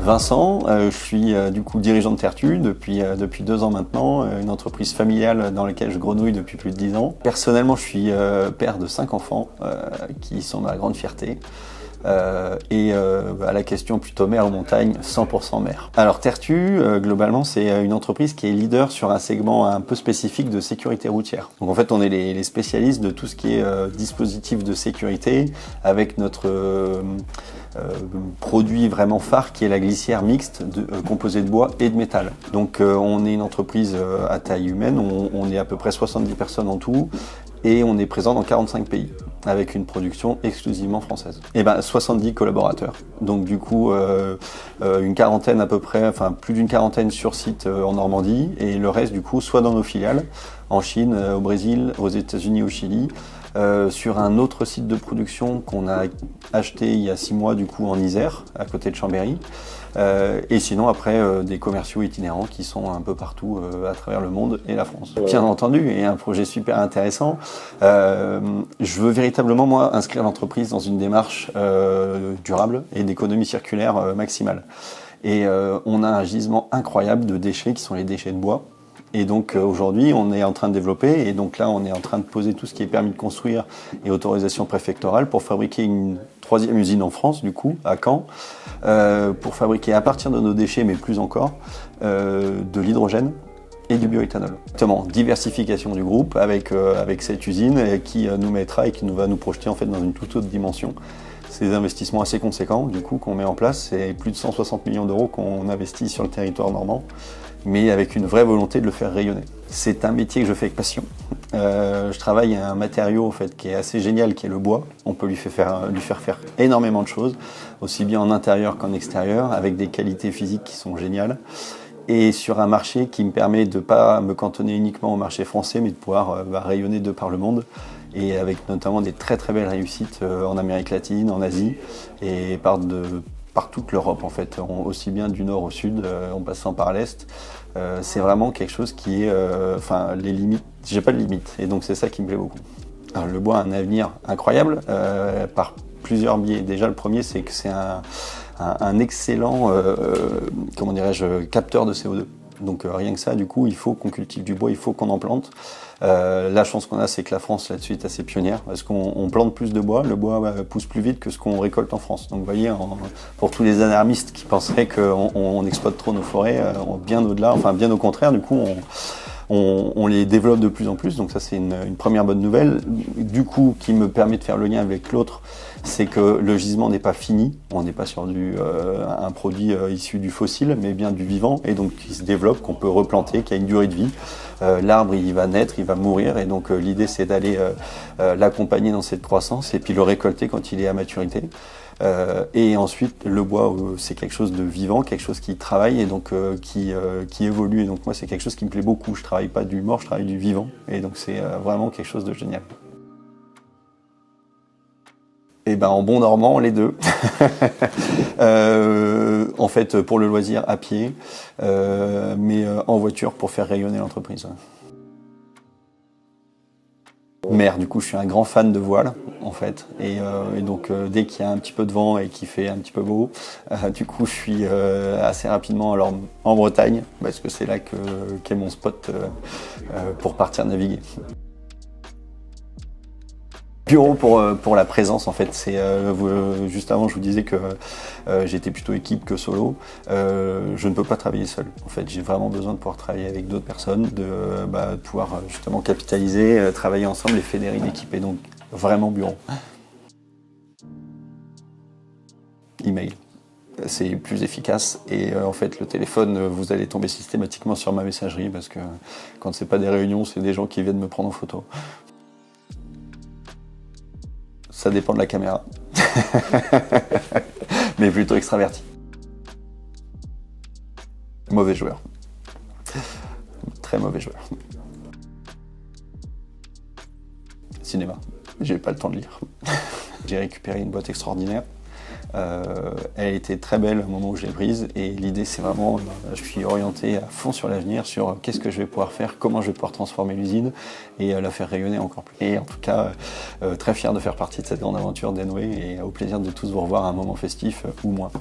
Vincent, je suis du coup dirigeant de Tertu depuis 2 ans maintenant, une entreprise familiale dans laquelle je grenouille depuis plus de 10 ans. Personnellement, je suis père de 5 enfants qui sont ma grande fierté. À la question plutôt mer ou montagne, 100% mer. Alors Tertu, globalement, c'est une entreprise qui est leader sur un segment un peu spécifique de sécurité routière. Donc en fait, on est les spécialistes de tout ce qui est dispositif de sécurité avec notre produit vraiment phare qui est la glissière mixte composée de bois et de métal. Donc on est une entreprise à taille humaine, on est à peu près 70 personnes en tout et on est présent dans 45 pays avec une production exclusivement française. Et 70 collaborateurs. Donc du coup une quarantaine à peu près, enfin plus d'une quarantaine sur site en Normandie et le reste du coup soit dans nos filiales en Chine, au Brésil, aux États-Unis, au Chili. Sur un autre site de production qu'on a acheté il y a 6 mois du coup en Isère, à côté de Chambéry. Et sinon après des commerciaux itinérants qui sont un peu partout à travers le monde et la France. Bien entendu, et un projet super intéressant. Je veux véritablement moi inscrire l'entreprise dans une démarche durable et d'économie circulaire maximale. Et on a un gisement incroyable de déchets qui sont les déchets de bois. Et donc aujourd'hui, on est en train de développer, et donc là, on est en train de poser tout ce qui est permis de construire et autorisation préfectorale pour fabriquer une 3e usine en France, du coup, à Caen, pour fabriquer à partir de nos déchets, mais plus encore, de l'hydrogène et du bioéthanol. Exactement, diversification du groupe avec cette usine qui nous mettra et qui va nous projeter en fait dans une toute autre dimension. C'est des investissements assez conséquents, du coup, qu'on met en place. C'est plus de 160 millions d'euros qu'on investit sur le territoire normand, mais avec une vraie volonté de le faire rayonner. C'est un métier que je fais avec passion. Je travaille à un matériau en fait, qui est assez génial, qui est le bois. On peut lui faire faire énormément de choses, aussi bien en intérieur qu'en extérieur, avec des qualités physiques qui sont géniales. Et sur un marché qui me permet de ne pas me cantonner uniquement au marché français, mais de pouvoir rayonner de par le monde, et avec notamment des très très belles réussites en Amérique latine, en Asie, et par toute l'Europe en fait, aussi bien du nord au sud, en passant par l'est. C'est vraiment quelque chose qui est, les limites, j'ai pas de limites, et donc c'est ça qui me plaît beaucoup. Alors, le bois a un avenir incroyable par plusieurs biais. Déjà le premier, c'est que c'est un excellent capteur de CO2. Donc rien que ça, du coup, il faut qu'on cultive du bois, il faut qu'on en plante. La chance qu'on a, c'est que la France là-dessus est assez pionnière, parce qu'on plante plus de bois, le bois pousse plus vite que ce qu'on récolte en France. Donc vous voyez, pour tous les alarmistes qui penseraient qu'on exploite trop nos forêts, bien au-delà, enfin bien au contraire, du coup, on les développe de plus en plus, donc ça c'est une première bonne nouvelle. Du coup, qui me permet de faire le lien avec l'autre, c'est que le gisement n'est pas fini, on n'est pas sur un produit issu du fossile, mais bien du vivant, et donc qui se développe, qu'on peut replanter, qui a une durée de vie. L'arbre, il va naître, il va mourir, et donc l'idée c'est d'aller l'accompagner dans cette croissance, et puis le récolter quand il est à maturité. Et ensuite, le bois, c'est quelque chose de vivant, quelque chose qui travaille et donc qui évolue. Et donc moi, c'est quelque chose qui me plaît beaucoup. Je travaille pas du mort, je travaille du vivant. Et donc c'est vraiment quelque chose de génial. Et en bon normand, les deux. En fait, pour le loisir, à pied, mais en voiture pour faire rayonner l'entreprise. Mer, du coup, je suis un grand fan de voile, en fait, et donc dès qu'il y a un petit peu de vent et qu'il fait un petit peu beau, du coup, je suis assez rapidement alors en Bretagne, parce que c'est là qu'est mon spot pour partir naviguer. Bureau pour la présence, en fait, c'est juste avant je vous disais que j'étais plutôt équipe que solo. Je ne peux pas travailler seul. En fait, j'ai vraiment besoin de pouvoir travailler avec d'autres personnes, de pouvoir justement capitaliser, travailler ensemble et fédérer une équipe. Et donc vraiment bureau. Email. C'est plus efficace et en fait le téléphone, vous allez tomber systématiquement sur ma messagerie parce que quand c'est pas des réunions, c'est des gens qui viennent me prendre en photo. Ça dépend de la caméra. Mais plutôt extraverti. Mauvais joueur. Très mauvais joueur. Cinéma. J'ai pas le temps de lire. J'ai récupéré une boîte extraordinaire. Elle était très belle au moment où je l'ai prise et l'idée c'est vraiment, je suis orienté à fond sur l'avenir, sur qu'est-ce que je vais pouvoir faire, comment je vais pouvoir transformer l'usine et la faire rayonner encore plus. Et en tout cas, très fier de faire partie de cette grande aventure dénouée et au plaisir de tous vous revoir à un moment festif ou moins.